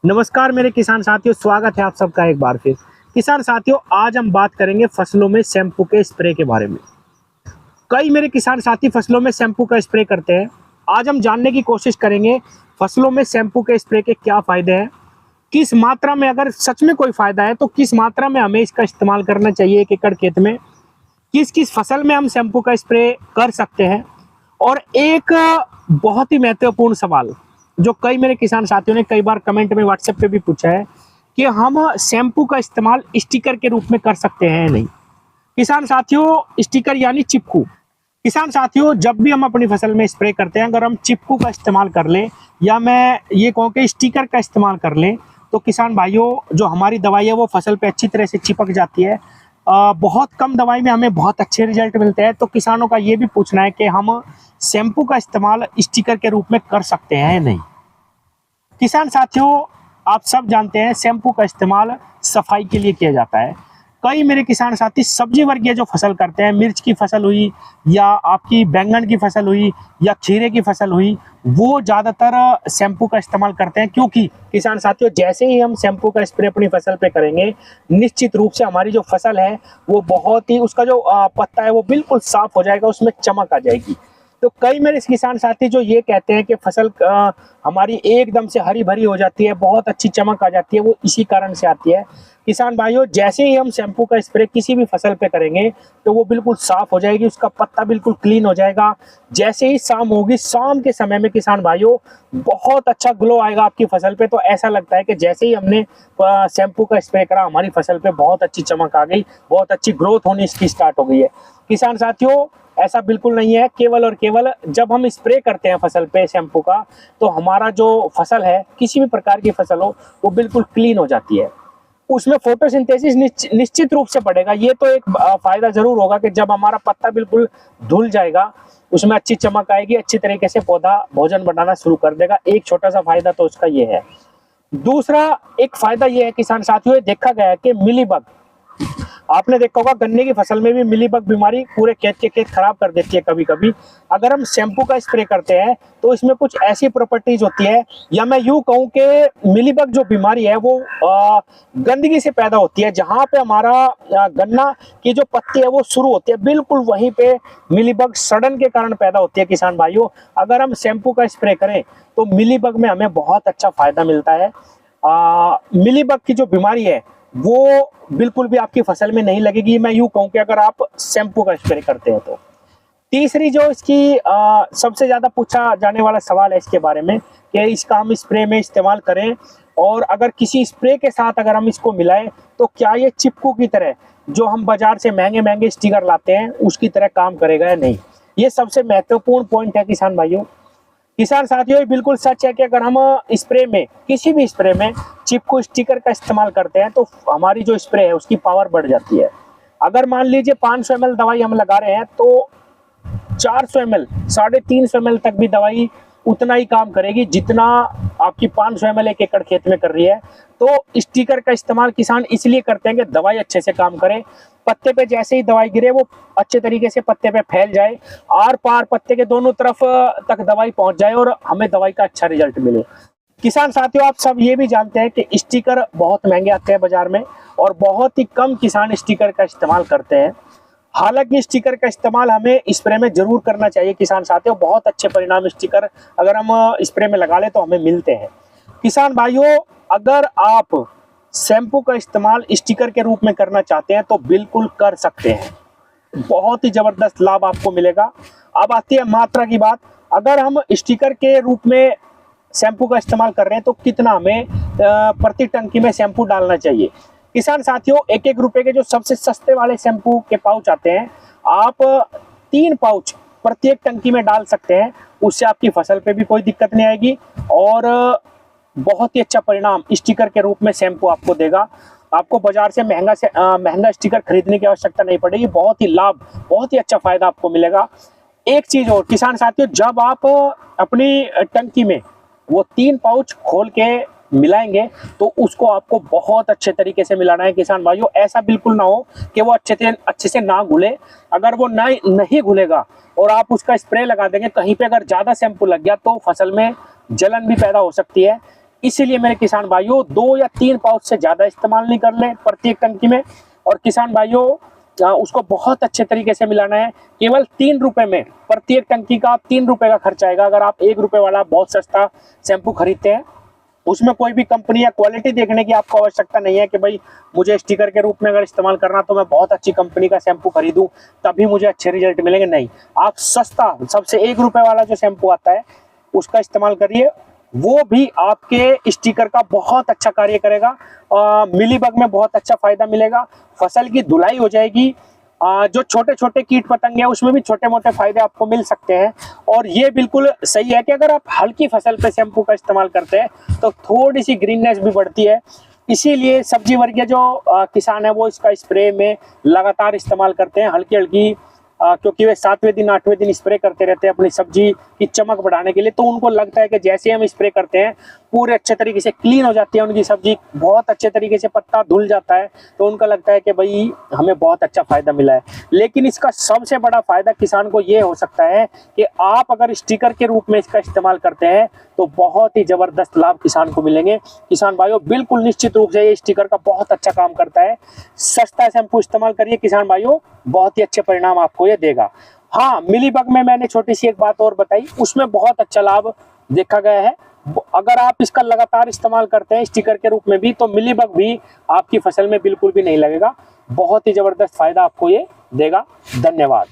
नमस्कार मेरे किसान साथियों, स्वागत है आप सबका एक बार फिर। किसान साथियों, आज हम बात करेंगे फसलों में शैम्पू के स्प्रे के बारे में। कई मेरे किसान साथी फसलों में शैम्पू का स्प्रे करते हैं। आज हम जानने की कोशिश करेंगे फसलों में शैम्पू के स्प्रे के क्या फायदे हैं, किस मात्रा में, अगर सच में कोई फायदा है तो किस मात्रा में हमें इसका इस्तेमाल करना चाहिए एक एकड़ खेत में, किस किस फसल में हम शैम्पू का स्प्रे कर सकते हैं। और एक बहुत ही महत्वपूर्ण सवाल जो कई मेरे किसान साथियों ने कई बार कमेंट में व्हाट्सएप पे भी पूछा है कि हम शैम्पू का इस्तेमाल स्टिकर के रूप में कर सकते हैं या नहीं। किसान साथियों, स्टिकर यानी चिपकू। किसान साथियों, जब भी हम अपनी फसल में स्प्रे करते हैं, अगर हम चिपकू का इस्तेमाल कर लें या मैं ये कहूँ कि स्टिकर का इस्तेमाल कर लें, तो किसान भाइयों जो हमारी दवाई है वो फसल पे अच्छी तरह से चिपक जाती है। बहुत कम दवाई में हमें बहुत अच्छे रिजल्ट मिलते हैं। तो किसानों का ये भी पूछना है कि हम शैम्पू का इस्तेमाल स्टिकर के रूप में कर सकते हैं या नहीं। किसान साथियों, आप सब जानते हैं शैम्पू का इस्तेमाल सफाई के लिए किया जाता है। कई मेरे किसान साथी सब्जी वर्गीय जो फसल करते हैं, मिर्च की फसल हुई या आपकी बैंगन की फसल हुई या खीरे की फसल हुई, वो ज़्यादातर शैम्पू का इस्तेमाल करते हैं। क्योंकि किसान साथियों, जैसे ही हम शैम्पू का स्प्रे अपनी फसल पे करेंगे, निश्चित रूप से हमारी जो फसल है वो बहुत ही, उसका जो पत्ता है वो बिल्कुल साफ हो जाएगा, उसमें चमक आ जाएगी। तो कई मेरे किसान साथी जो ये कहते हैं कि फसल हमारी एकदम से हरी भरी हो जाती है, बहुत अच्छी चमक आ जाती है, वो इसी कारण से आती है। किसान भाइयों, जैसे ही हम शैम्पू का स्प्रे किसी भी फसल पे करेंगे तो वो बिल्कुल साफ हो जाएगी, उसका पत्ता बिल्कुल क्लीन हो जाएगा। जैसे ही शाम होगी, शाम के समय में किसान भाइयों बहुत अच्छा ग्लो आएगा आपकी फसल पे। तो ऐसा लगता है कि जैसे ही हमने शैम्पू का स्प्रे करा, हमारी फसल पे बहुत अच्छी चमक आ गई, बहुत अच्छी ग्रोथ होनी इसकी स्टार्ट हो गई है। किसान साथियों, ऐसा बिल्कुल नहीं है। केवल और केवल जब हम स्प्रे करते हैं फसल पे शैम्पू का, तो हमारा जो फसल है, किसी भी प्रकार की फसल हो, वो बिल्कुल क्लीन हो जाती है। उसमें फोटोसिंथेसिस निश्चित रूप से बढ़ेगा। ये तो एक फायदा जरूर होगा कि जब हमारा पत्ता बिल्कुल धुल जाएगा, उसमें अच्छी चमक आएगी, अच्छी तरीके से पौधा भोजन बनाना शुरू कर देगा। एक छोटा सा फायदा तो उसका ये है। दूसरा एक फायदा ये है किसान साथियों, देखा गया है कि मिलीबग, आपने देखा होगा गन्ने की फसल में भी मिलीबग बीमारी पूरे खेत के खेत खराब कर देती है कभी कभी। अगर हम शैम्पू का स्प्रे करते हैं तो इसमें कुछ ऐसी प्रॉपर्टीज होती है, या मैं यूं कहूं कि मिलीबग जो बीमारी है वो गंदगी से पैदा होती है। जहां पे हमारा गन्ना की जो पत्ती है वो शुरू होती है, बिल्कुल वहीं पे मिलीबग सड़न के कारण पैदा होती है। किसान भाइयों, अगर हम शैम्पू का स्प्रे करें तो मिलीबग में हमें बहुत अच्छा फायदा मिलता है। मिलीबग की जो बीमारी है वो बिल्कुल भी आपकी फसल में नहीं लगेगी, मैं यूं कहूं कि अगर आप शैम्पू का स्प्रे करते हैं तो। तीसरी जो इसकी सबसे ज्यादा पूछा जाने वाला सवाल है इसके बारे में कि इसका हम स्प्रे में इस्तेमाल करें, और अगर किसी स्प्रे के साथ अगर हम इसको मिलाएं तो क्या ये चिपकू की तरह, जो हम बाजार से महंगे महंगे स्टिकर लाते हैं, उसकी तरह काम करेगा या नहीं। ये सबसे महत्वपूर्ण पॉइंट है किसान भाइयों। किसान साथियों, ये बिल्कुल सच है कि अगर हम स्प्रे में, किसी भी स्प्रे में चिपकू स्टिकर का इस्तेमाल करते हैं तो हमारी जो स्प्रे है उसकी पावर बढ़ जाती है। अगर मान लीजिए 500 ml दवाई हम लगा रहे हैं तो 400 ml, 350 ml तक भी दवाई उतना ही काम करेगी जितना आपकी 500 ml एक एकड़ खेत में कर रही है। तो स्टिकर का इस्तेमाल किसान इसलिए करते हैं कि दवाई अच्छे से काम करे, पत्ते पे जैसे ही दवाई गिरे वो अच्छे तरीके से पत्ते पे फैल जाए, आर पार पत्ते के दोनों तरफ तक दवाई पहुंच जाए और हमें दवाई का अच्छा रिजल्ट मिले। किसान साथियों, आप सब ये भी जानते हैं कि स्टिकर बहुत महंगे आते हैं बाजार में, और बहुत ही कम किसान स्टिकर का इस्तेमाल करते हैं। हालांकि स्टिकर का इस्तेमाल हमें स्प्रे में जरूर करना चाहिए किसान साथियों, बहुत अच्छे परिणाम स्टिकर अगर हम स्प्रे में लगा ले तो हमें मिलते हैं। किसान भाइयों, अगर आप शैम्पू का इस्तेमाल स्टिकर के रूप में करना चाहते हैं तो बिल्कुल कर सकते हैं, बहुत ही जबरदस्त लाभ आपको मिलेगा। अब आती है मात्रा की बात। अगर हम स्टिकर के रूप में शैम्पू का इस्तेमाल कर रहे हैं तो कितना हमें प्रति टंकी में शैम्पू डालना चाहिए। किसान साथियों, 1-1 रुपए के जो सबसे सस्ते वाले शैम्पू के पाउच आते हैं, आप 3 पाउच प्रत्येक टंकी में डाल सकते हैं। उससे आपकी फसल पे भी कोई दिक्कत नहीं आएगी और बहुत ही अच्छा परिणाम स्टिकर के रूप में शैम्पू आपको देगा। आपको बाजार से महंगा स्टिकर खरीदने की आवश्यकता नहीं पड़ेगी। बहुत ही लाभ, बहुत ही अच्छा फायदा आपको मिलेगा। एक चीज और किसान साथियों, जब आप अपनी टंकी में वो 3 पाउच खोल के मिलाएंगे तो उसको आपको बहुत अच्छे तरीके से मिलाना है किसान भाइयों। ऐसा बिल्कुल ना हो कि वो अच्छे से ना घुले। अगर वो नहीं घुलेगा और आप उसका स्प्रे लगा देंगे, कहीं पे अगर ज्यादा शैम्पू लग गया तो फसल में जलन भी पैदा हो सकती है। इसीलिए मेरे किसान भाइयों 2 या 3 पाउच से ज़्यादा इस्तेमाल नहीं कर ले प्रत्येक टंकी में। और किसान भाइयों उसको बहुत अच्छे तरीके से मिलाना है। केवल 3 रुपए में प्रत्येक टंकी का 3 रुपए का खर्च आएगा। अगर आप 1 रुपए वाला बहुत सस्ता शैम्पू खरीदते हैं, उसमें कोई भी कंपनी या क्वालिटी देखने की आपको आवश्यकता नहीं है कि भाई मुझे स्टिकर के रूप में अगर इस्तेमाल करना तो मैं बहुत अच्छी कंपनी का शैम्पू खरीदूं तभी मुझे अच्छे रिजल्ट मिलेंगे। नहीं, आप सस्ता सबसे 1 रुपए वाला जो शैम्पू आता है उसका इस्तेमाल करिए, वो भी आपके स्टिकर का बहुत अच्छा कार्य करेगा। मिलीबग में बहुत अच्छा फायदा मिलेगा, फसल की धुलाई हो जाएगी। जो छोटे छोटे कीट पतंगे हैं उसमें भी छोटे मोटे फायदे आपको मिल सकते हैं। और ये बिल्कुल सही है कि अगर आप हल्की फसल पे शैम्पू का इस्तेमाल करते हैं तो थोड़ी सी ग्रीननेस भी बढ़ती है। इसीलिए सब्जी वर्गीय जो किसान है वो इसका स्प्रे में लगातार इस्तेमाल करते हैं हल्की हल्की, क्योंकि वे 7वें दिन 8वें दिन स्प्रे करते रहते हैं अपनी सब्जी की चमक बढ़ाने के लिए। तो उनको लगता है कि जैसे हम स्प्रे करते हैं पूरे अच्छे तरीके से क्लीन हो जाती है उनकी सब्जी, बहुत अच्छे तरीके से पत्ता धुल जाता है, तो उनका लगता है कि भाई हमें बहुत अच्छा फायदा मिला है। लेकिन इसका सबसे बड़ा फायदा किसान को ये हो सकता है कि आप अगर स्टिकर के रूप में इसका इस्तेमाल करते हैं तो बहुत ही जबरदस्त लाभ किसान को मिलेंगे। किसान भाइयों बिल्कुल निश्चित रूप से ये स्टिकर का बहुत अच्छा काम करता है। सस्ता शैम्पू इस्तेमाल करिए किसान भाइयों, बहुत ही अच्छे परिणाम आपको ये देगा। हाँ, मिलीबग में मैंने छोटी सी एक बात और बताई, उसमें बहुत अच्छा लाभ देखा गया है। अगर आप इसका लगातार इस्तेमाल करते हैं स्टिकर के रूप में भी तो मिलीबग भी आपकी फसल में बिल्कुल भी नहीं लगेगा। बहुत ही जबरदस्त फायदा आपको ये देगा। धन्यवाद।